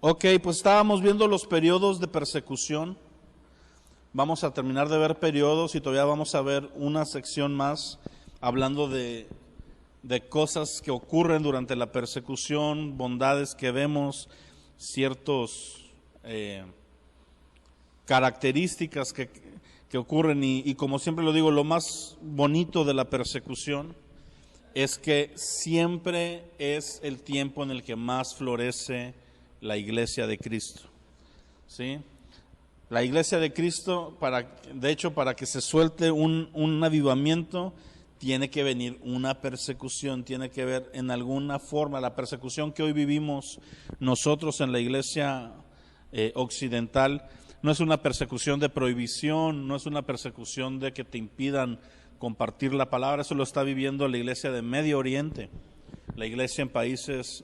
Ok, pues estábamos viendo los periodos de persecución. Vamos a terminar de ver periodos y todavía vamos a ver una sección más hablando de cosas que ocurren durante la persecución, bondades que vemos, ciertos características que ocurren y como siempre lo digo, lo más bonito de la persecución es que siempre es el tiempo en el que más florece la iglesia de Cristo, ¿sí? La iglesia de Cristo, de hecho, para que se suelte un avivamiento, tiene que venir una persecución, tiene que ver en alguna forma la persecución que hoy vivimos nosotros en la iglesia occidental. No es una persecución de prohibición, no es una persecución de que te impidan compartir la palabra, eso lo está viviendo la iglesia de Medio Oriente, la iglesia en países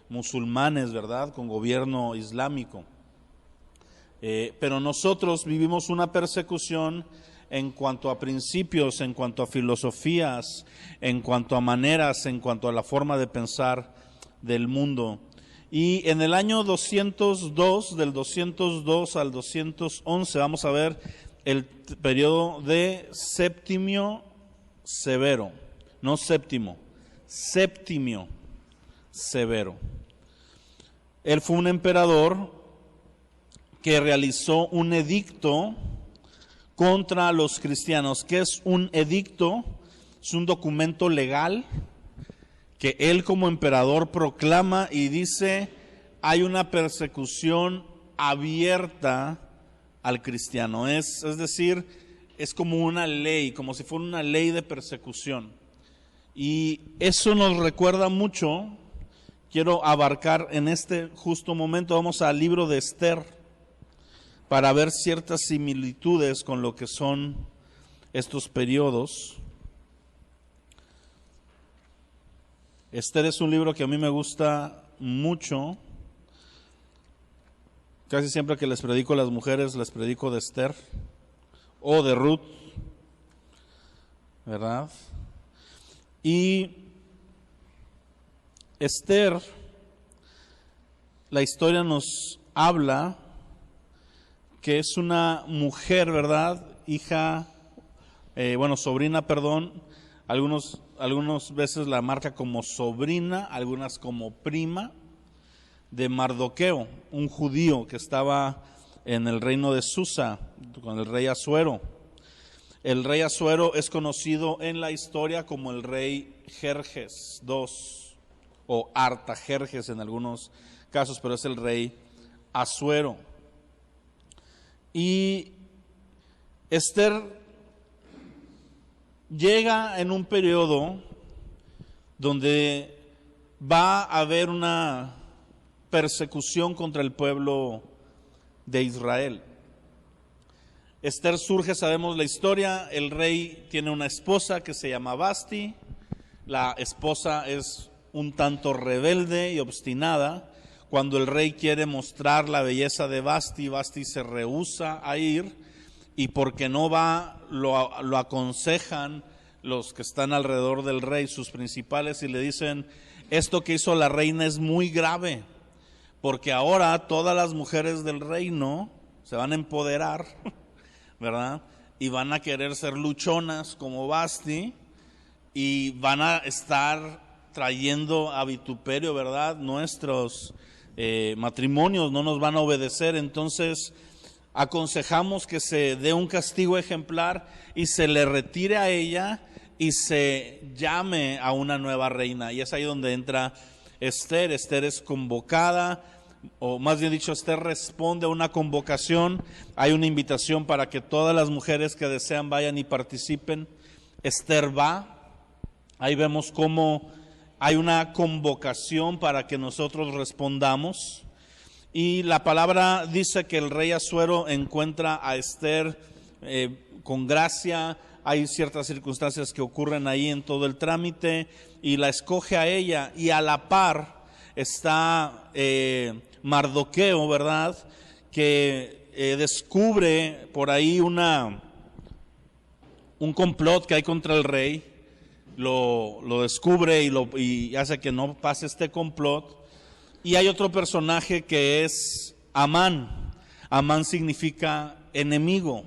musulmanes, ¿verdad?, con gobierno islámico. Pero nosotros vivimos una persecución en cuanto a principios, en cuanto a filosofías, en cuanto a maneras, en cuanto a la forma de pensar del mundo. Y en el año 202, del 202 al 211, vamos a ver el periodo de Septimio Severo, no séptimo, Septimio Severo. Él fue un emperador que realizó un edicto contra los cristianos. ¿Qué es un edicto? Es un documento legal que él como emperador proclama y dice: hay una persecución abierta al cristiano. Es decir, es como una ley, como si fuera una ley de persecución. Y eso nos recuerda mucho. Quiero abarcar en este justo momento, vamos al libro de Esther, para ver ciertas similitudes con lo que son estos periodos. Esther es un libro que a mí me gusta mucho. Casi siempre que les predico a las mujeres, les predico de Esther o de Ruth, ¿verdad? Y Esther, la historia nos habla que es una mujer, ¿verdad? Sobrina, algunos veces la marca como sobrina, algunas como prima de Mardoqueo, un judío que estaba en el reino de Susa con el rey Asuero. El rey Asuero es conocido en la historia como el rey Jerjes II o Artajerjes en algunos casos, pero es el rey Asuero. Y Esther llega en un periodo donde va a haber una persecución contra el pueblo de Israel. Esther surge, sabemos la historia, el rey tiene una esposa que se llama Vasti, la esposa es un tanto rebelde y obstinada. Cuando el rey quiere mostrar la belleza de Vasti, Vasti se rehúsa a ir, y porque no va, lo aconsejan los que están alrededor del rey, sus principales, y le dicen: esto que hizo la reina es muy grave, porque ahora todas las mujeres del reino se van a empoderar, ¿verdad? Y van a querer ser luchonas como Vasti, y van a estar trayendo a vituperio, ¿verdad? Nuestros matrimonios no nos van a obedecer. Entonces aconsejamos que se dé un castigo ejemplar y se le retire a ella y se llame a una nueva reina. Y es ahí donde entra Esther. Esther es convocada, o más bien dicho, Esther responde a una convocación. Hay una invitación para que todas las mujeres que desean vayan y participen. Esther va. Ahí vemos cómo hay una convocación para que nosotros respondamos. Y la palabra dice que el rey Asuero encuentra a Esther con gracia. Hay ciertas circunstancias que ocurren ahí en todo el trámite y la escoge a ella, y a la par está Mardoqueo, ¿verdad?, que descubre por ahí un complot que hay contra el rey. Lo descubre y hace que no pase este complot, Y hay otro personaje que es Amán. Amán significa enemigo.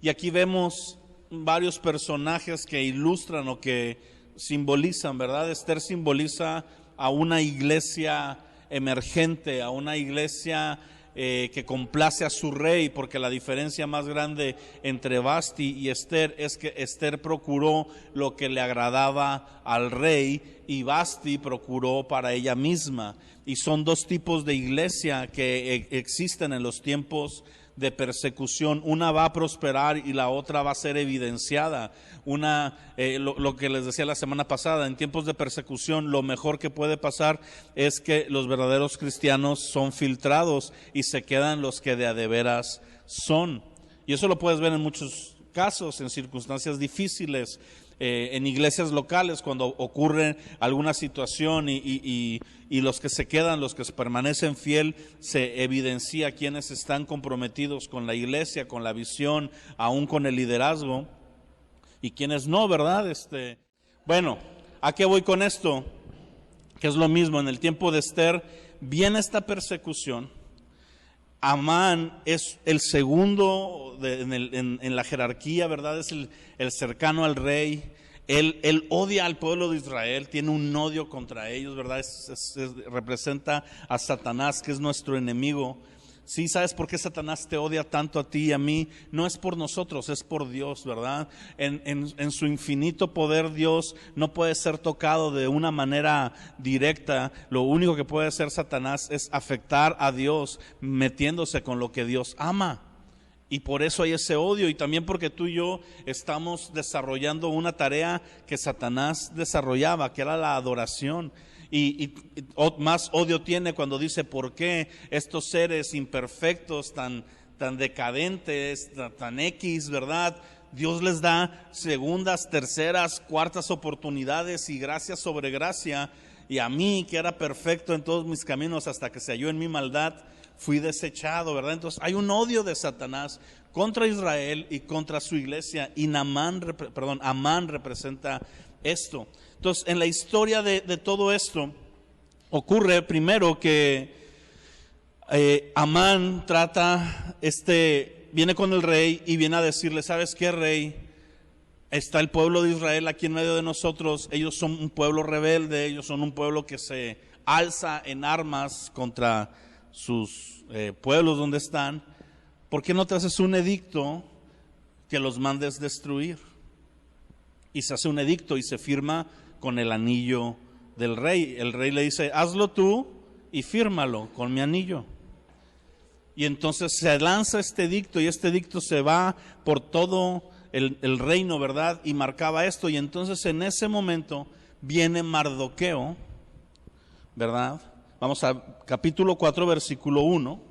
Y aquí vemos varios personajes que ilustran o que simbolizan, ¿verdad? Esther simboliza a una iglesia emergente, a una iglesia que complace a su rey, porque la diferencia más grande entre Vasti y Esther es que Esther procuró lo que le agradaba al rey y Vasti procuró para ella misma. Y son dos tipos de iglesia que existen en los tiempos de persecución. Una va a prosperar y la otra va a ser evidenciada. Lo que les decía la semana pasada, en tiempos de persecución lo mejor que puede pasar es que los verdaderos cristianos son filtrados y se quedan los que de a de veras son. Y eso lo puedes ver en muchos casos, en circunstancias difíciles, en iglesias locales, cuando ocurre alguna situación y los que se quedan, los que permanecen fiel, se evidencia quienes están comprometidos con la iglesia, con la visión, aún con el liderazgo, y quienes no, ¿verdad? Bueno, ¿a qué voy con esto? Que es lo mismo, en el tiempo de Esther viene esta persecución. Amán es el segundo en la jerarquía, ¿verdad? Es el cercano al rey. Él odia al pueblo de Israel, tiene un odio contra ellos, ¿verdad? Representa a Satanás, que es nuestro enemigo. Sí, ¿sabes por qué Satanás te odia tanto a ti y a mí? No es por nosotros, es por Dios, ¿verdad? En su infinito poder, Dios no puede ser tocado de una manera directa. Lo único que puede hacer Satanás es afectar a Dios metiéndose con lo que Dios ama. Y por eso hay ese odio, y también porque tú y yo estamos desarrollando una tarea que Satanás desarrollaba, que era la adoración. Y más odio tiene cuando dice: ¿por qué estos seres imperfectos, tan decadentes, tan X, ¿verdad? Dios les da segundas, terceras, cuartas oportunidades y gracia sobre gracia, y a mí, que era perfecto en todos mis caminos hasta que se halló en mi maldad, fui desechado, ¿verdad? Entonces hay un odio de Satanás contra Israel y contra su iglesia, y Amán representa esto. Entonces, en la historia de todo esto, ocurre primero que Amán viene con el rey y viene a decirle: ¿sabes qué, rey? Está el pueblo de Israel aquí en medio de nosotros, ellos son un pueblo rebelde, ellos son un pueblo que se alza en armas contra sus pueblos donde están. ¿Por qué no te haces un edicto que los mandes destruir? Y se hace un edicto y se firma con el anillo del rey. El rey le dice: hazlo tú y fírmalo con mi anillo. Y entonces se lanza este edicto, y este edicto se va por todo el reino, ¿verdad? Y marcaba esto. Y entonces en ese momento viene Mardoqueo, ¿verdad? Vamos a capítulo 4, versículo 1.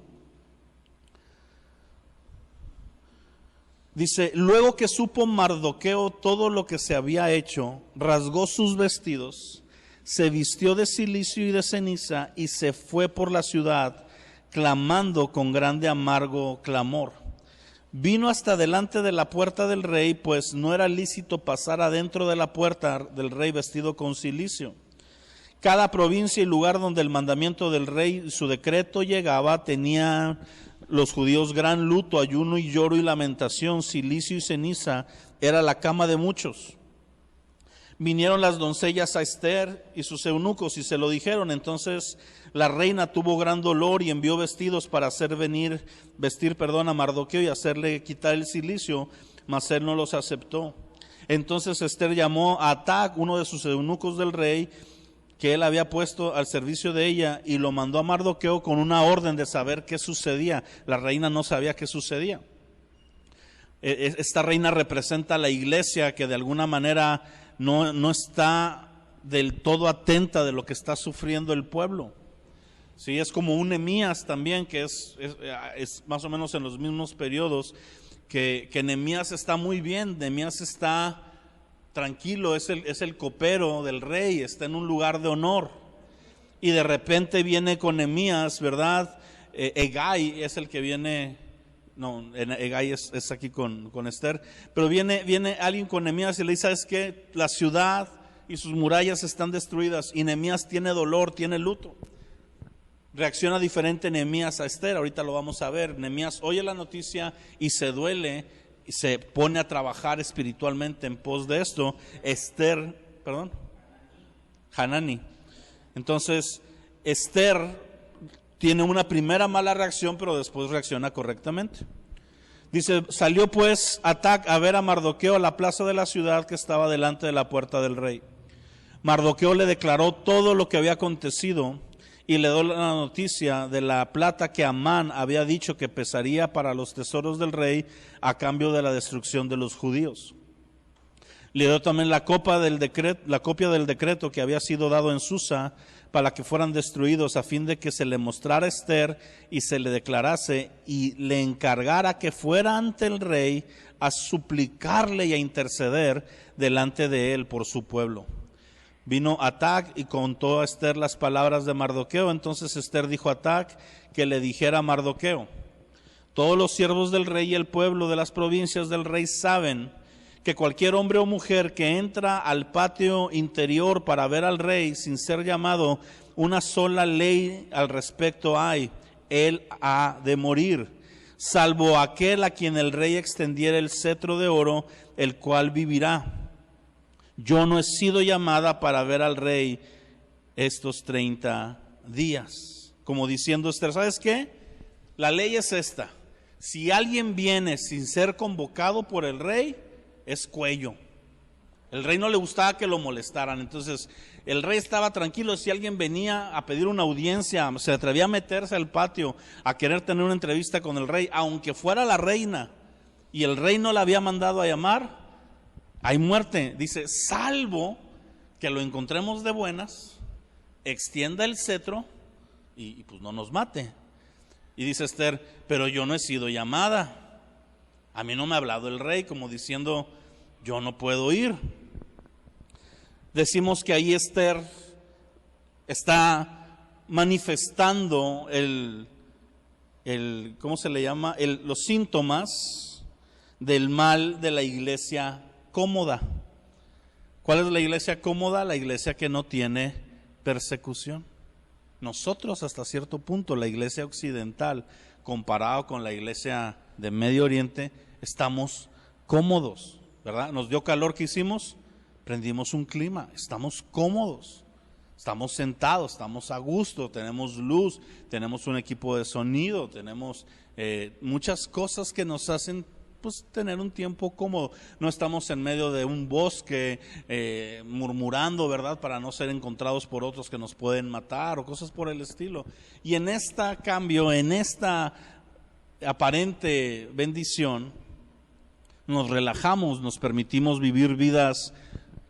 Dice: luego que supo Mardoqueo todo lo que se había hecho, rasgó sus vestidos, se vistió de cilicio y de ceniza, y se fue por la ciudad, clamando con grande amargo clamor. Vino hasta delante de la puerta del rey, pues no era lícito pasar adentro de la puerta del rey vestido con cilicio. Cada provincia y lugar donde el mandamiento del rey y su decreto llegaba, tenía los judíos gran luto, ayuno y lloro y lamentación. Cilicio y ceniza era la cama de muchos. Vinieron las doncellas a Esther y sus eunucos y se lo dijeron. Entonces la reina tuvo gran dolor y envió vestidos para vestir a Mardoqueo y hacerle quitar el cilicio, mas él no los aceptó. Entonces Esther llamó a Atag, uno de sus eunucos del rey, que él había puesto al servicio de ella, y lo mandó a Mardoqueo con una orden de saber qué sucedía. La reina no sabía qué sucedía. Esta reina representa a la iglesia, que de alguna manera no está del todo atenta de lo que está sufriendo el pueblo. Sí, es como un Nehemías también, que es más o menos en los mismos periodos, que Nehemías está muy bien, Nehemías está tranquilo, es el copero del rey, está en un lugar de honor, y de repente viene con Nehemías, ¿verdad? Hegai es el que viene, no, Hegai es aquí con Esther, pero viene alguien con Nehemías y le dice: ¿sabes qué? La ciudad y sus murallas están destruidas, y Nehemías tiene dolor, tiene luto. reacciona diferente Nehemías a Esther. Ahorita lo vamos a ver. Nehemías oye la noticia y se duele y se pone a trabajar espiritualmente en pos de esto. Hanani. Entonces, Esther tiene una primera mala reacción, pero después reacciona correctamente. Dice, salió pues Atac a ver a Mardoqueo a la plaza de la ciudad que estaba delante de la puerta del rey. Mardoqueo le declaró todo lo que había acontecido y le dio la noticia de la plata que Amán había dicho que pesaría para los tesoros del rey a cambio de la destrucción de los judíos. Le dio también la copia del decreto que había sido dado en Susa para que fueran destruidos, a fin de que se le mostrara a Esther y se le declarase y le encargara que fuera ante el rey a suplicarle y a interceder delante de él por su pueblo. Vino Atac y contó a Esther las palabras de Mardoqueo. Entonces Esther dijo a Atac que le dijera a Mardoqueo: todos los siervos del rey y el pueblo de las provincias del rey saben que cualquier hombre o mujer que entra al patio interior para ver al rey sin ser llamado, una sola ley al respecto hay: él ha de morir, salvo aquel a quien el rey extendiera el cetro de oro, el cual vivirá. Yo no he sido llamada para ver al rey estos 30 días. Como diciendo Esther, ¿sabes qué? La ley es esta: si alguien viene sin ser convocado por el rey, es cuello. El rey no le gustaba que lo molestaran, entonces el rey estaba tranquilo. Si alguien venía a pedir una audiencia, se atrevía a meterse al patio a querer tener una entrevista con el rey, aunque fuera la reina y el rey no la había mandado a llamar, hay muerte. Dice, salvo que lo encontremos de buenas, extienda el cetro y pues no nos mate. Y dice Esther, pero yo no he sido llamada, a mí no me ha hablado el rey, como diciendo, yo no puedo ir. Decimos que ahí Esther está manifestando ¿cómo se le llama? Los síntomas del mal de la iglesia cómoda. ¿Cuál es la iglesia cómoda? La iglesia que no tiene persecución. Nosotros hasta cierto punto, la iglesia occidental, comparado con la iglesia de Medio Oriente, estamos cómodos, ¿verdad? Nos dio calor, ¿qué hicimos? Prendimos un clima, estamos cómodos, estamos sentados, estamos a gusto, tenemos luz, tenemos un equipo de sonido, tenemos muchas cosas que nos hacen pues tener un tiempo cómodo. No estamos en medio de un bosque murmurando, ¿verdad? Para no ser encontrados por otros que nos pueden matar o cosas por el estilo. Y en este cambio, en esta aparente bendición, nos relajamos, nos permitimos vivir vidas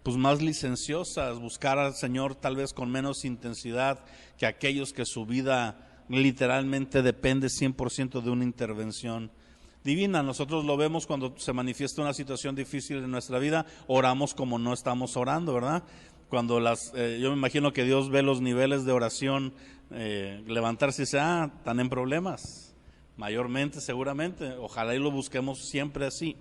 pues más licenciosas, buscar al Señor tal vez con menos intensidad que aquellos que su vida literalmente depende 100% de una intervención divina. Nosotros lo vemos cuando se manifiesta una situación difícil en nuestra vida, oramos como no estamos orando, ¿verdad? Cuando yo me imagino que Dios ve los niveles de oración, levantarse y dice, están en problemas, mayormente, seguramente, ojalá y lo busquemos siempre así.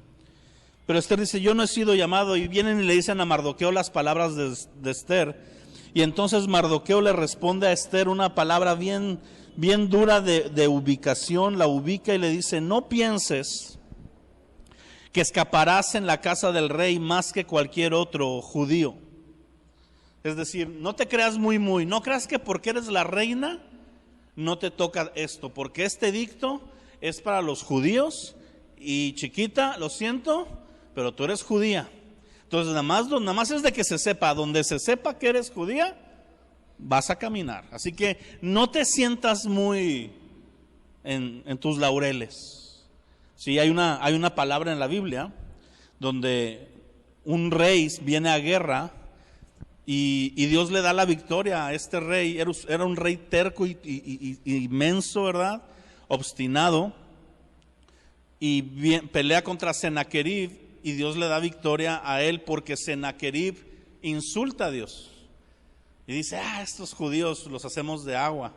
Pero Esther dice, yo no he sido llamado, y vienen y le dicen a Mardoqueo las palabras de Esther, y entonces Mardoqueo le responde a Esther una palabra bien dura de ubicación, la ubica y le dice, no pienses que escaparás en la casa del rey más que cualquier otro judío. Es decir, no te creas no creas que porque eres la reina no te toca esto, porque este edicto es para los judíos y chiquita, lo siento, pero tú eres judía. Entonces nada más es de que se sepa, donde se sepa que eres judía, vas a caminar. Así que no te sientas muy en tus laureles. Sí, hay una palabra en la Biblia donde un rey viene a guerra y Dios le da la victoria a este rey. Era un rey terco y inmenso, ¿verdad? Obstinado. Y pelea contra Sennacherib y Dios le da victoria a él porque Sennacherib insulta a Dios. Y dice, estos judíos los hacemos de agua.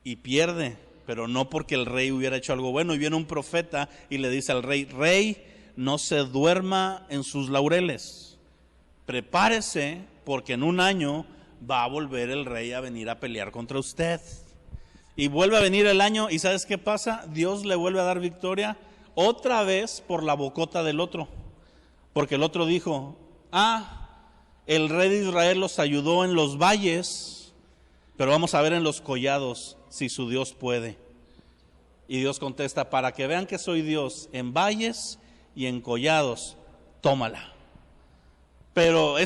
Y pierde, pero no porque el rey hubiera hecho algo bueno. Y viene un profeta y le dice al rey, rey, no se duerma en sus laureles. Prepárese porque en un año va a volver el rey a venir a pelear contra usted. Y vuelve a venir el año, y ¿sabes qué pasa? Dios le vuelve a dar victoria otra vez por la bocota del otro. Porque el otro dijo, el rey de Israel los ayudó en los valles, pero vamos a ver en los collados si su Dios puede. Y Dios contesta, para que vean que soy Dios en valles y en collados, tómala. Pero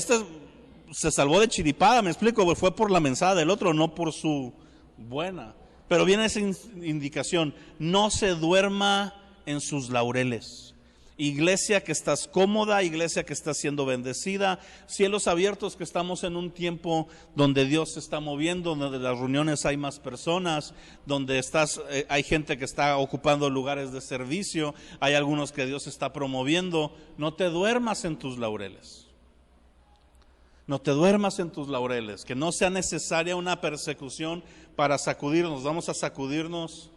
se salvó de chiripada, me explico, fue por la mensada del otro, no por su buena. Pero viene esa indicación, no se duerma en sus laureles. Iglesia que estás cómoda, iglesia que estás siendo bendecida, cielos abiertos que estamos en un tiempo donde Dios se está moviendo, donde las reuniones hay más personas, donde hay gente que está ocupando lugares de servicio, hay algunos que Dios está promoviendo. No te duermas en tus laureles. No te duermas en tus laureles, que no sea necesaria una persecución para sacudirnos. Vamos a sacudirnos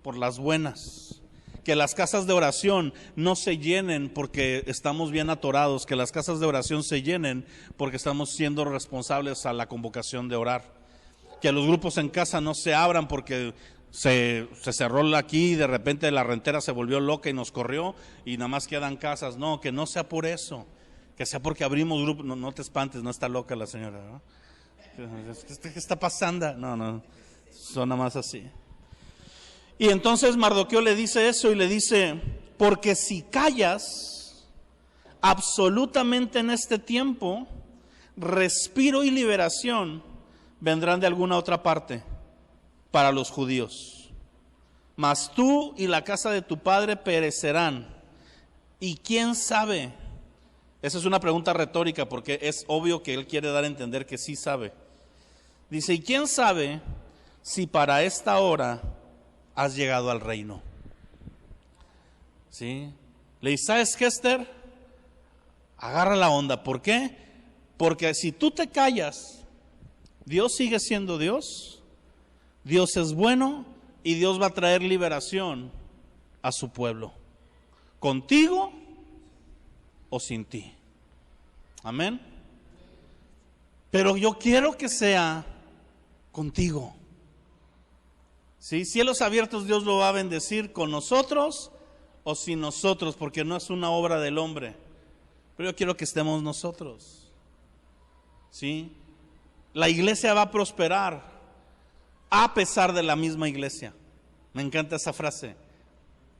por las buenas. Que las casas de oración no se llenen porque estamos bien atorados, que las casas de oración se llenen porque estamos siendo responsables a la convocación de orar. Que los grupos en casa no se abran porque se cerró aquí y de repente la rentera se volvió loca y nos corrió y nada más quedan casas. No, que no sea por eso. Que sea porque abrimos grupos. No te espantes, no está loca la señora, ¿no? ¿Qué está pasando? No, son nada más así. Y entonces Mardoqueo le dice eso y le dice, porque si callas absolutamente en este tiempo, respiro y liberación vendrán de alguna otra parte para los judíos. Mas tú y la casa de tu padre perecerán. ¿Y quién sabe? Esa es una pregunta retórica porque es obvio que él quiere dar a entender que sí sabe. Dice, ¿y quién sabe si para esta hora has llegado al reino? ¿Sí? Le dice, ¿sabes qué, Esther? Agarra la onda. ¿Por qué? Porque si tú te callas, Dios sigue siendo Dios, Dios es bueno y Dios va a traer liberación a su pueblo, contigo o sin ti. Amén. Pero yo quiero que sea contigo. ¿Sí? Cielos abiertos Dios lo va a bendecir con nosotros o sin nosotros, porque no es una obra del hombre. Pero yo quiero que estemos nosotros. ¿Sí? La iglesia va a prosperar a pesar de la misma iglesia. Me encanta esa frase.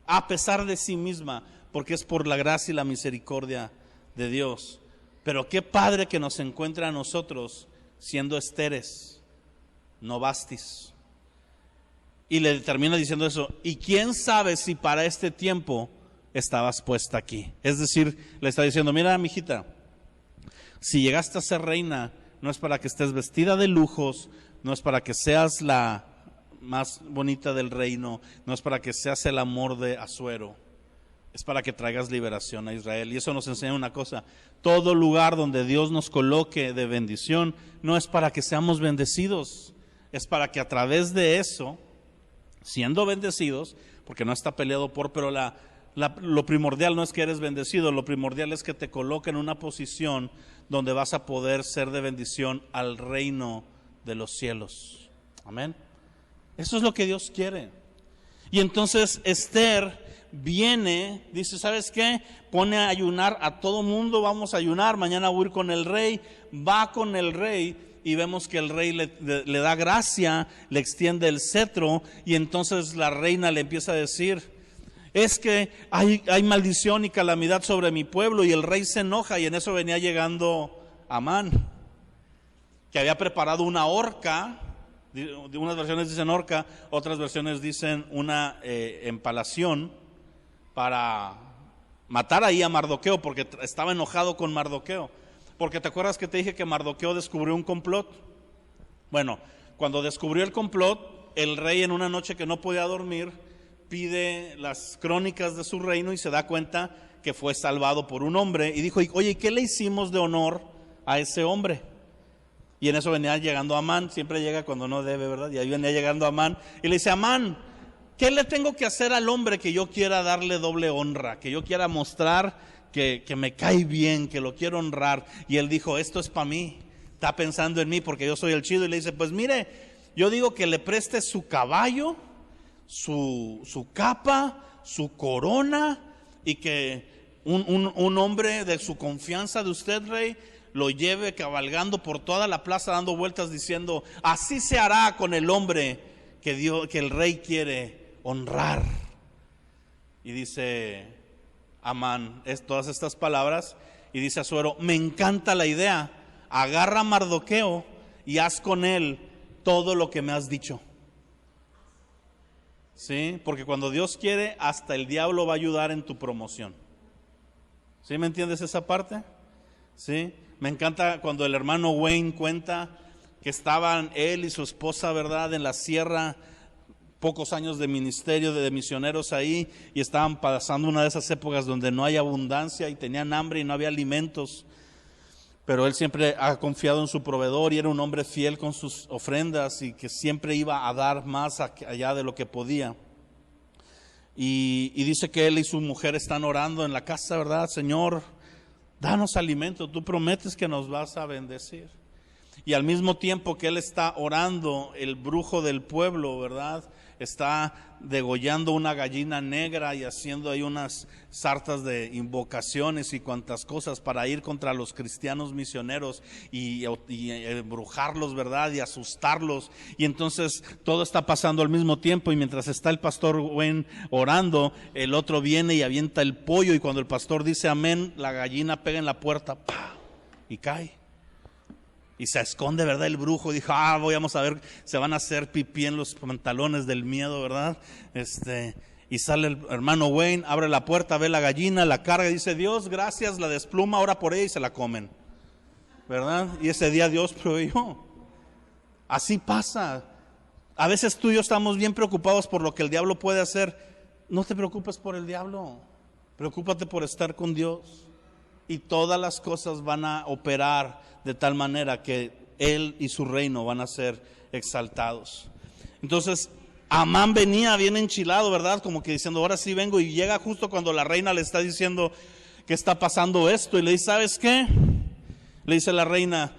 A pesar de sí misma, porque es por la gracia y la misericordia de Dios. Pero qué padre que nos encuentre a nosotros siendo Esteres, no Vastis. Y le termina diciendo eso, y quién sabe si para este tiempo estabas puesta aquí. Es decir, le está diciendo, mira, mijita, si llegaste a ser reina, no es para que estés vestida de lujos, no es para que seas la más bonita del reino, no es para que seas el amor de Asuero, es para que traigas liberación a Israel. Y eso nos enseña una cosa, todo lugar donde Dios nos coloque de bendición, no es para que seamos bendecidos, es para que a través de eso, siendo bendecidos, porque no está peleado pero lo primordial no es que eres bendecido, lo primordial es que te coloque en una posición donde vas a poder ser de bendición al reino de los cielos. Amén. Eso es lo que Dios quiere. Y entonces Esther viene, dice, ¿sabes qué? Pone a ayunar a todo mundo, vamos a ayunar, mañana voy a ir con el rey, va con el rey. Y vemos que el rey le da gracia, le extiende el cetro, y entonces la reina le empieza a decir, es que hay maldición y calamidad sobre mi pueblo, y el rey se enoja, y en eso venía llegando Amán, que había preparado una horca, unas versiones dicen horca, otras versiones dicen una empalación, para matar ahí a Mardoqueo, porque estaba enojado con Mardoqueo. Porque te acuerdas que te dije que Mardoqueo descubrió un complot. Bueno, cuando descubrió el complot, el rey en una noche que no podía dormir, pide las crónicas de su reino y se da cuenta que fue salvado por un hombre. Y dijo, oye, ¿qué le hicimos de honor a ese hombre? Y en eso venía llegando Amán, siempre llega cuando no debe, ¿verdad? Y ahí venía llegando Amán y le dice, Amán, ¿qué le tengo que hacer al hombre que yo quiera darle doble honra? Que yo quiera mostrar que me cae bien, que lo quiero honrar. Y él dijo, esto es para mí, está pensando en mí porque yo soy el chido. Y le dice, pues mire, Yo digo que le preste su caballo, su capa, su corona, y que un hombre de su confianza de usted, rey, lo lleve cabalgando por toda la plaza dando vueltas diciendo: así se hará con el hombre que el rey quiere honrar. Y dice Amán todas estas palabras y dice Asuero: me encanta la idea, agarra a Mardoqueo y haz con él todo lo que me has dicho. ¿Sí? Porque cuando Dios quiere, hasta el diablo va a ayudar en tu promoción. ¿Sí me entiendes esa parte? ¿Sí? Me encanta cuando el hermano Wayne cuenta que estaban él y su esposa, ¿verdad?, en la sierra, pocos años de ministerio, de misioneros ahí, y estaban pasando una de esas épocas donde no hay abundancia y tenían hambre y no había alimentos. Pero él siempre ha confiado en su proveedor y era un hombre fiel con sus ofrendas y que siempre iba a dar más allá de lo que podía. Y dice que él y su mujer están orando en la casa, ¿verdad? Señor, danos alimento, tú prometes que nos vas a bendecir. Y al mismo tiempo que él está orando, el brujo del pueblo, ¿verdad?, está degollando una gallina negra y haciendo ahí unas sartas de invocaciones y cuantas cosas para ir contra los cristianos misioneros y embrujarlos, ¿verdad?, y asustarlos. Y entonces todo está pasando al mismo tiempo, y mientras está el pastor Wayne orando, el otro viene y avienta el pollo, y cuando el pastor dice amén, la gallina pega en la puerta, ¡pah!, y cae. Y se esconde, ¿verdad?, el brujo. Dijo: vamos a ver, se van a hacer pipí en los pantalones del miedo, ¿verdad? Y sale el hermano Wayne, abre la puerta, ve la gallina, la carga y dice: Dios, gracias, la despluma, ora por ella, y se la comen, ¿verdad? Y ese día Dios proveyó. Así pasa. A veces tú y yo estamos bien preocupados por lo que el diablo puede hacer. No te preocupes por el diablo, preocúpate por estar con Dios. Y todas las cosas van a operar de tal manera que Él y su reino van a ser exaltados. Entonces, Amán venía bien enchilado, ¿verdad? Como que diciendo: ahora sí vengo. Y llega justo cuando la reina le está diciendo que está pasando esto. Y le dice: ¿sabes qué? Le dice la reina: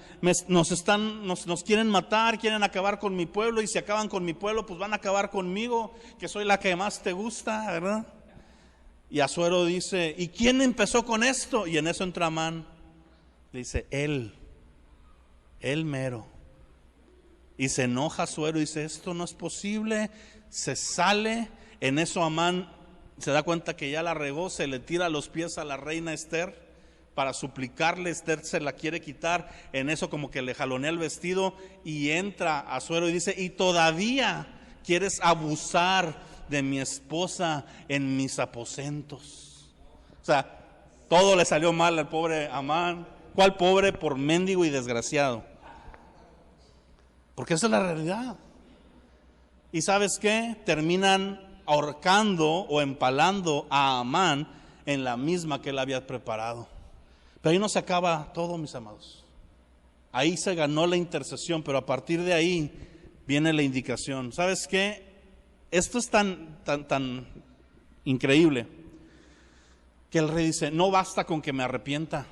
nos quieren matar, quieren acabar con mi pueblo. Y si acaban con mi pueblo, pues van a acabar conmigo, que soy la que más te gusta, ¿verdad? Y Asuero dice: ¿y quién empezó con esto? Y en eso entra Amán. Le dice: él mero. Y se enoja Asuero y dice: esto no es posible. Se sale. En eso Amán se da cuenta que ya la regó, se le tira a los pies a la reina Esther para suplicarle. Esther se la quiere quitar. En eso como que le jalonea el vestido y entra Asuero y dice: ¿y todavía quieres abusar de mi esposa en mis aposentos? O sea, todo le salió mal al pobre Amán. ¿Cuál pobre? Por mendigo y desgraciado. Porque esa es la realidad. ¿Y sabes qué? Terminan ahorcando o empalando a Amán en la misma que él había preparado. Pero ahí no se acaba todo, mis amados. Ahí se ganó la intercesión, pero a partir de ahí viene la indicación. ¿Sabes qué? Esto es tan increíble que el rey dice: no basta con que me arrepienta,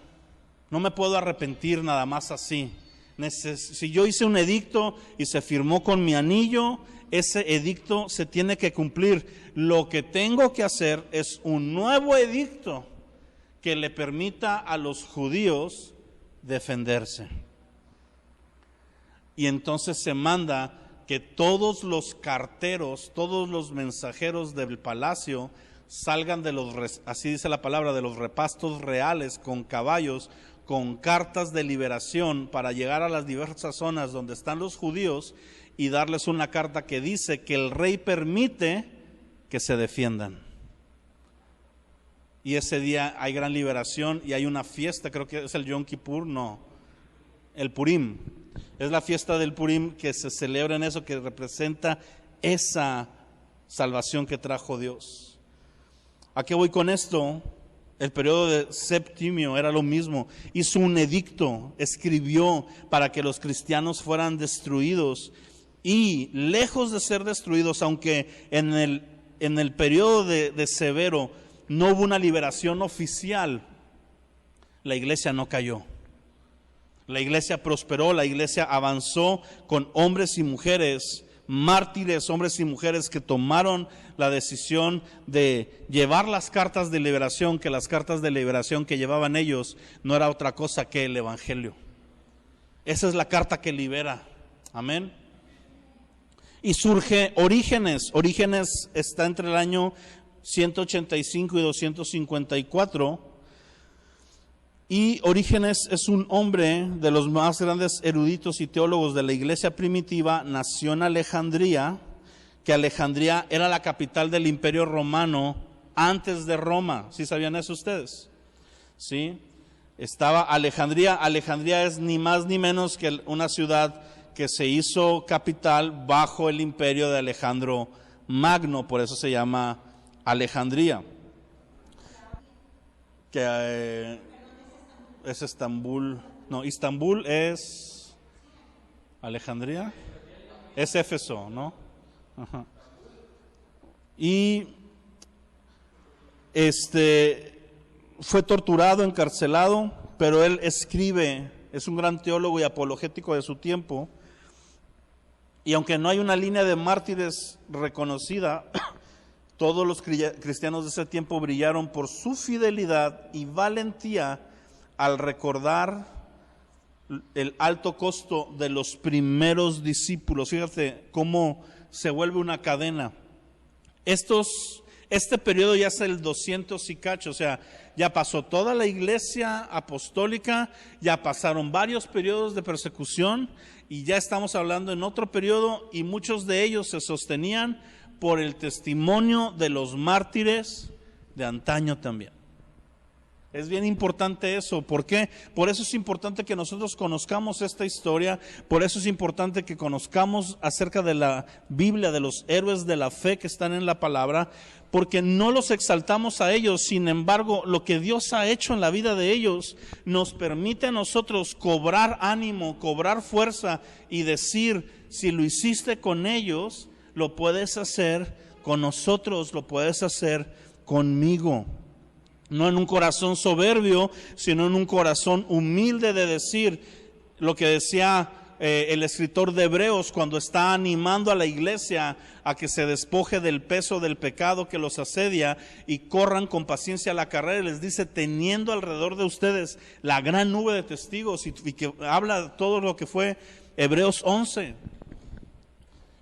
no me puedo arrepentir nada más así. Si yo hice un edicto y se firmó con mi anillo, ese edicto se tiene que cumplir. Lo que tengo que hacer es un nuevo edicto que le permita a los judíos defenderse. Y entonces se manda que todos los carteros, todos los mensajeros del palacio salgan de así dice la palabra, de los repastos reales con caballos, con cartas de liberación para llegar a las diversas zonas donde están los judíos y darles una carta que dice que el rey permite que se defiendan. Y ese día hay gran liberación y hay una fiesta, creo que es el Yom Kippur, el Purim. Es la fiesta del Purim que se celebra en eso, que representa esa salvación que trajo Dios. ¿A qué voy con esto? El periodo de Septimio era lo mismo. Hizo un edicto, escribió para que los cristianos fueran destruidos. Y lejos de ser destruidos, aunque en el periodo de Severo no hubo una liberación oficial, la iglesia no cayó. La iglesia prosperó, la iglesia avanzó con hombres y mujeres mártires, hombres y mujeres que tomaron la decisión de llevar las cartas de liberación, que las cartas de liberación que llevaban ellos no era otra cosa que el evangelio. Esa es la carta que libera. Amén. Y surge Orígenes. Orígenes está entre el año 185 y 254. Y Orígenes es un hombre de los más grandes eruditos y teólogos de la iglesia primitiva. Nació en Alejandría, que Alejandría era la capital del Imperio Romano antes de Roma. ¿Sí sabían eso ustedes? ¿Sí? Estaba Alejandría. Alejandría es ni más ni menos que una ciudad que se hizo capital bajo el imperio de Alejandro Magno, por eso se llama Alejandría. Es Estambul. No, Estambul es Alejandría. Es Éfeso, ¿no? Ajá. Y fue torturado, encarcelado, pero él escribe, es un gran teólogo y apologético de su tiempo. Y aunque no hay una línea de mártires reconocida, todos los cristianos de ese tiempo brillaron por su fidelidad y valentía al recordar el alto costo de los primeros discípulos. Fíjate cómo se vuelve una cadena. Este periodo ya es el 200 y cacho, o sea, ya pasó toda la iglesia apostólica, ya pasaron varios periodos de persecución y ya estamos hablando en otro periodo, y muchos de ellos se sostenían por el testimonio de los mártires de antaño también. Es bien importante eso. ¿Por qué? Por eso es importante que nosotros conozcamos esta historia, por eso es importante que conozcamos acerca de la Biblia, de los héroes de la fe que están en la palabra, porque no los exaltamos a ellos, sin embargo, lo que Dios ha hecho en la vida de ellos nos permite a nosotros cobrar ánimo, cobrar fuerza y decir, si lo hiciste con ellos, lo puedes hacer con nosotros, lo puedes hacer conmigo. No en un corazón soberbio, sino en un corazón humilde de decir lo que decía el escritor de Hebreos cuando está animando a la iglesia a que se despoje del peso del pecado que los asedia y corran con paciencia la carrera. Y les dice, teniendo alrededor de ustedes la gran nube de testigos, y que habla todo lo que fue Hebreos 11.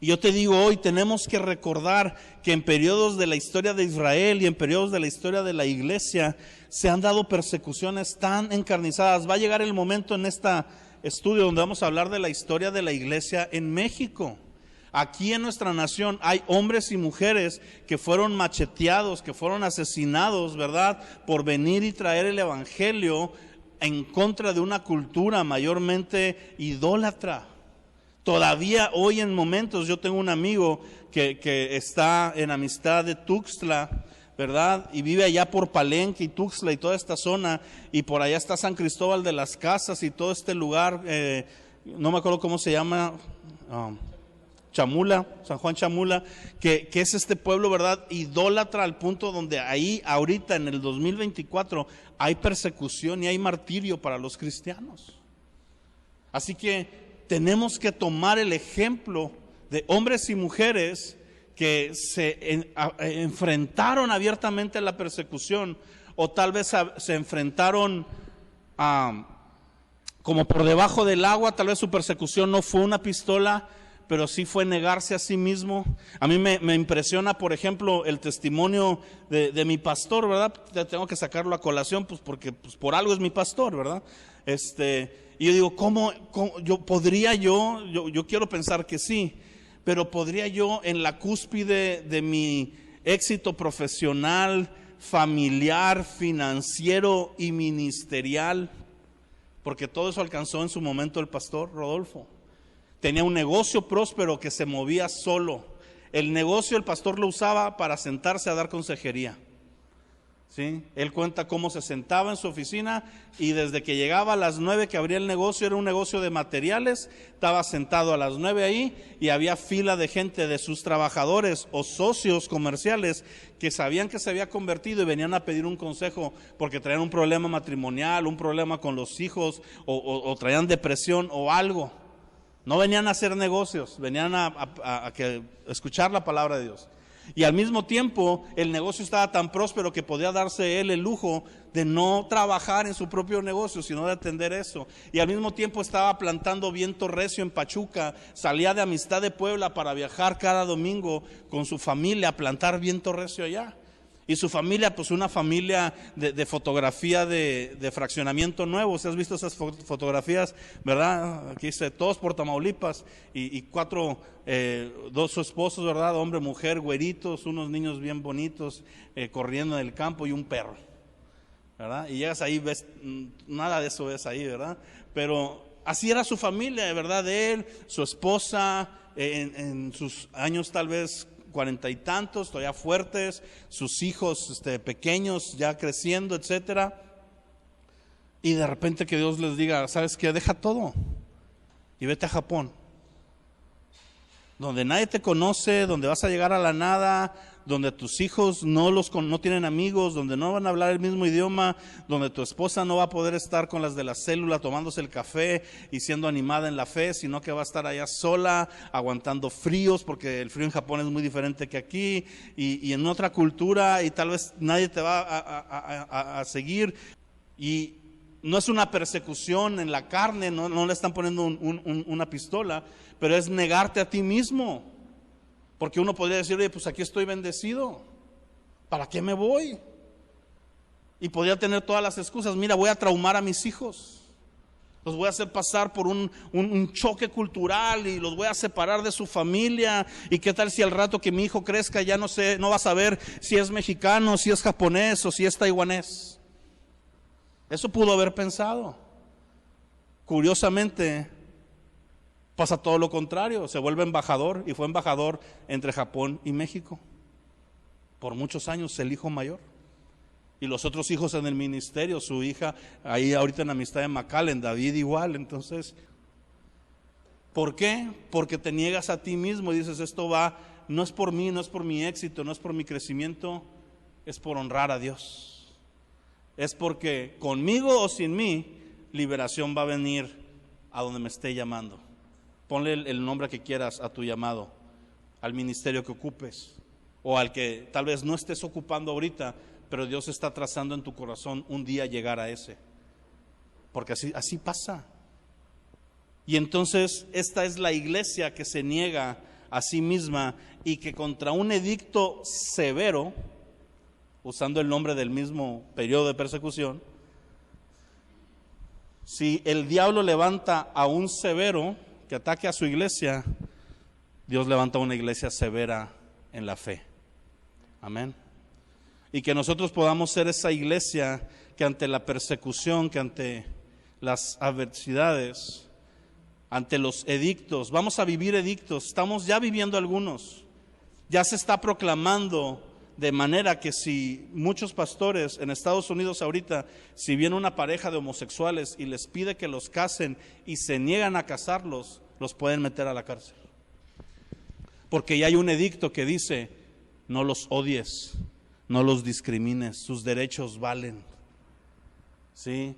Y yo te digo hoy, tenemos que recordar que en periodos de la historia de Israel y en periodos de la historia de la iglesia se han dado persecuciones tan encarnizadas. Va a llegar el momento en este estudio donde vamos a hablar de la historia de la iglesia en México. Aquí en nuestra nación hay hombres y mujeres que fueron macheteados, que fueron asesinados, ¿verdad? Por venir y traer el evangelio en contra de una cultura mayormente idólatra. Todavía hoy en momentos, yo tengo un amigo que está en Amistad de Tuxtla, ¿verdad? Y vive allá por Palenque y Tuxtla y toda esta zona, y por allá está San Cristóbal de las Casas y todo este lugar, no me acuerdo cómo se llama, Chamula, San Juan Chamula, que es este pueblo, ¿verdad? Idólatra al punto donde ahí ahorita en el 2024 hay persecución y hay martirio para los cristianos. Así que tenemos que tomar el ejemplo de hombres y mujeres que se enfrentaron abiertamente a la persecución, o tal vez se enfrentaron como por debajo del agua. Tal vez su persecución no fue una pistola, pero sí fue negarse a sí mismo. A mí me impresiona, por ejemplo, el testimonio de mi pastor, ¿verdad? Tengo que sacarlo a colación, pues porque por algo es mi pastor, ¿verdad? Y yo digo, ¿cómo yo quiero pensar que sí, pero podría yo en la cúspide de mi éxito profesional, familiar, financiero y ministerial, porque todo eso alcanzó en su momento el pastor Rodolfo. Tenía un negocio próspero que se movía solo. El negocio el pastor lo usaba para sentarse a dar consejería. ¿sí? Él cuenta cómo se sentaba en su oficina y desde que llegaba a las 9 que abría el negocio, era un negocio de materiales, estaba sentado a las 9 ahí y había fila de gente, de sus trabajadores o socios comerciales que sabían que se había convertido y venían a pedir un consejo porque traían un problema matrimonial, un problema con los hijos o traían depresión o algo. No venían a hacer negocios, venían a escuchar la palabra de Dios. Y al mismo tiempo el negocio estaba tan próspero que podía darse él el lujo de no trabajar en su propio negocio, sino de atender eso. Y al mismo tiempo estaba plantando viento recio en Pachuca, salía de Amistad de Puebla para viajar cada domingo con su familia a plantar viento recio allá. Y su familia, pues una familia de fotografía de fraccionamiento nuevo. ¿Si has visto esas fotografías, verdad? Aquí dice, todos por Tamaulipas y dos esposos, ¿verdad? Hombre, mujer, güeritos, unos niños bien bonitos corriendo en el campo y un perro, ¿verdad? Y llegas ahí, ves, nada de eso ves ahí, ¿verdad? Pero así era su familia, ¿verdad? De él, su esposa, en sus años tal vez 40 y tantos, todavía fuertes, sus hijos pequeños, ya creciendo, etcétera. Y de repente que Dios les diga, ¿sabes qué? Deja todo y vete a Japón, donde nadie te conoce, donde vas a llegar a la nada, donde tus hijos no tienen amigos, donde no van a hablar el mismo idioma, donde tu esposa no va a poder estar con las de la célula tomándose el café y siendo animada en la fe, sino que va a estar allá sola, aguantando fríos, porque el frío en Japón es muy diferente que aquí, y en otra cultura, y tal vez nadie te va a seguir. Y no es una persecución en la carne, no le están poniendo una pistola, pero es negarte a ti mismo. Porque uno podría decir, oye, pues aquí estoy bendecido, ¿para qué me voy? Y podría tener todas las excusas, mira, voy a traumar a mis hijos, los voy a hacer pasar por un choque cultural y los voy a separar de su familia. ¿Y qué tal si al rato que mi hijo crezca ya no va a saber si es mexicano, si es japonés o si es taiwanés? Eso pudo haber pensado. Curiosamente, pasa todo lo contrario, se vuelve embajador y fue embajador entre Japón y México. Por muchos años, el hijo mayor. Y los otros hijos en el ministerio, su hija ahí ahorita en Amistad de McAllen, David igual. Entonces, ¿por qué? Porque te niegas a ti mismo y dices, esto no es por mí, no es por mi éxito, no es por mi crecimiento, es por honrar a Dios. Es porque conmigo o sin mí, liberación va a venir a donde me esté llamando. Ponle el nombre que quieras a tu llamado, al ministerio que ocupes, o al que tal vez no estés ocupando ahorita, pero Dios está trazando en tu corazón un día llegar a ese. Porque así pasa. Y entonces esta es la iglesia que se niega a sí misma y que contra un edicto severo, usando el nombre del mismo periodo de persecución, si el diablo levanta a un severo que ataque a su iglesia, Dios levanta una iglesia severa en la fe. Amén. Y que nosotros podamos ser esa iglesia que ante la persecución, que ante las adversidades, ante los edictos, vamos a vivir edictos, estamos ya viviendo algunos, ya se está proclamando, de manera que si muchos pastores en Estados Unidos ahorita, si viene una pareja de homosexuales y les pide que los casen y se niegan a casarlos, los pueden meter a la cárcel. Porque ya hay un edicto que dice, no los odies, no los discrimines, sus derechos valen. ¿Sí?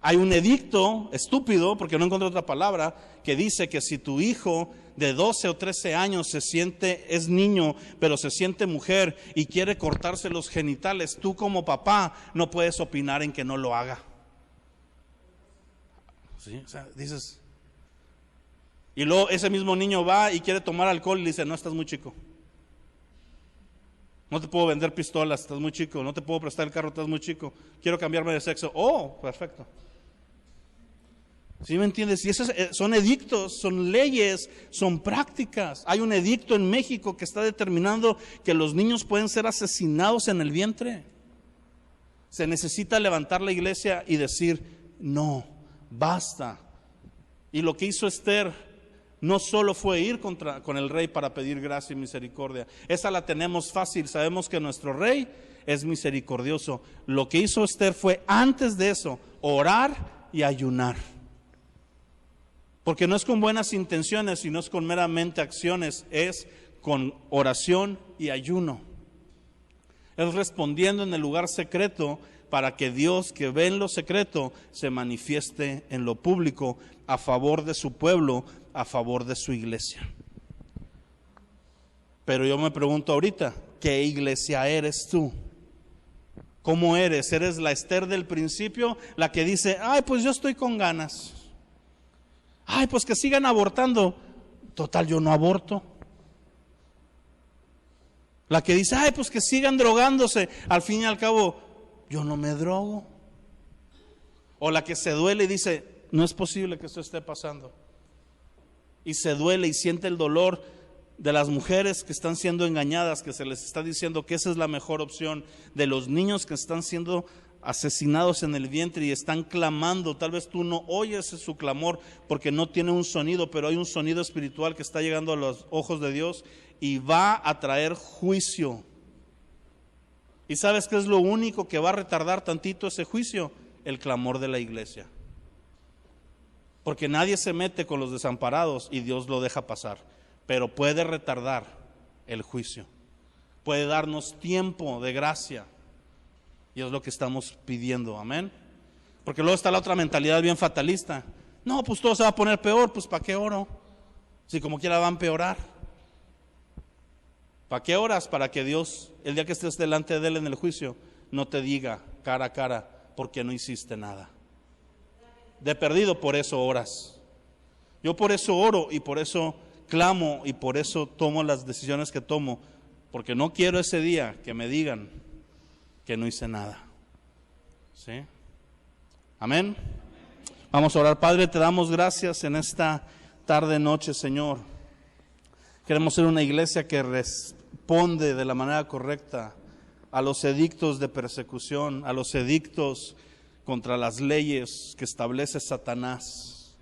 Hay un edicto estúpido, porque no encuentro otra palabra, que dice que si tu hijo de 12 o 13 años es niño, pero se siente mujer y quiere cortarse los genitales, tú como papá no puedes opinar en que no lo haga. ¿Sí? O sea, dices, y luego ese mismo niño va y quiere tomar alcohol y dice, no, estás muy chico. No te puedo vender pistolas, estás muy chico. No te puedo prestar el carro, estás muy chico. Quiero cambiarme de sexo. Oh, perfecto. ¿Sí me entiendes? Y esos son edictos, son leyes, son prácticas. Hay un edicto en México que está determinando que los niños pueden ser asesinados en el vientre. Se necesita levantar la iglesia y decir, no, basta. Y lo que hizo Esther no solo fue ir con el rey para pedir gracia y misericordia. Esa la tenemos fácil, sabemos que nuestro rey es misericordioso. Lo que hizo Esther fue, antes de eso, orar y ayunar. Porque no es con buenas intenciones, sino es con meramente acciones, es con oración y ayuno. Es respondiendo en el lugar secreto para que Dios, que ve en lo secreto, se manifieste en lo público a favor de su pueblo, a favor de su iglesia. Pero yo me pregunto ahorita, ¿qué iglesia eres tú? ¿Cómo eres? ¿Eres la Esther del principio? La que dice, ay, pues yo estoy con ganas. Ay, pues que sigan abortando. Total, yo no aborto. La que dice, ay, pues que sigan drogándose. Al fin y al cabo, yo no me drogo. O la que se duele y dice, no es posible que esto esté pasando. Y se duele y siente el dolor de las mujeres que están siendo engañadas, que se les está diciendo que esa es la mejor opción, de los niños que están siendo asesinados en el vientre y están clamando. Tal vez tú no oyes su clamor porque no tiene un sonido, pero hay un sonido espiritual que está llegando a los ojos de Dios y va a traer juicio. ¿Y sabes qué es lo único que va a retardar tantito ese juicio? El clamor de la iglesia. Porque nadie se mete con los desamparados y Dios lo deja pasar, pero puede retardar el juicio, puede darnos tiempo de gracia. Y es lo que estamos pidiendo, amén. Porque luego está la otra mentalidad bien fatalista. No, pues todo se va a poner peor, pues ¿para qué oro? Si como quiera va a empeorar. ¿Para qué oras? Para que Dios, el día que estés delante de Él en el juicio, no te diga cara a cara, porque no hiciste nada. De perdido, por eso oras. Yo por eso oro y por eso clamo y por eso tomo las decisiones que tomo, porque no quiero ese día que me digan que no hice nada. ¿Sí? Amén. Vamos a orar. Padre, te damos gracias en esta tarde, noche, Señor. Queremos ser una iglesia que responde de la manera correcta a los edictos de persecución, a los edictos contra las leyes que establece Satanás.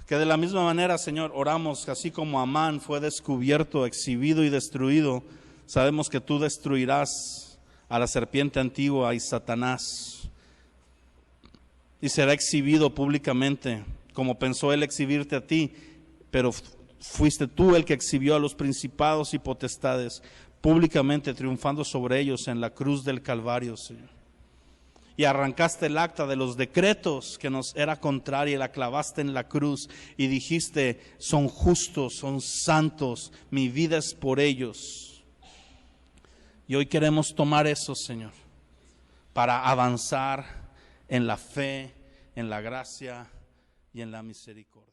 Que de la misma manera, Señor, oramos que así como Amán fue descubierto, exhibido y destruido, sabemos que tú destruirás a la serpiente antigua y Satanás, y será exhibido públicamente, como pensó él exhibirte a ti, pero fuiste tú el que exhibió a los principados y potestades, públicamente triunfando sobre ellos en la cruz del Calvario, Señor. Y arrancaste el acta de los decretos que nos era contraria y la clavaste en la cruz y dijiste, son justos, son santos, mi vida es por ellos. Y hoy queremos tomar eso, Señor, para avanzar en la fe, en la gracia y en la misericordia.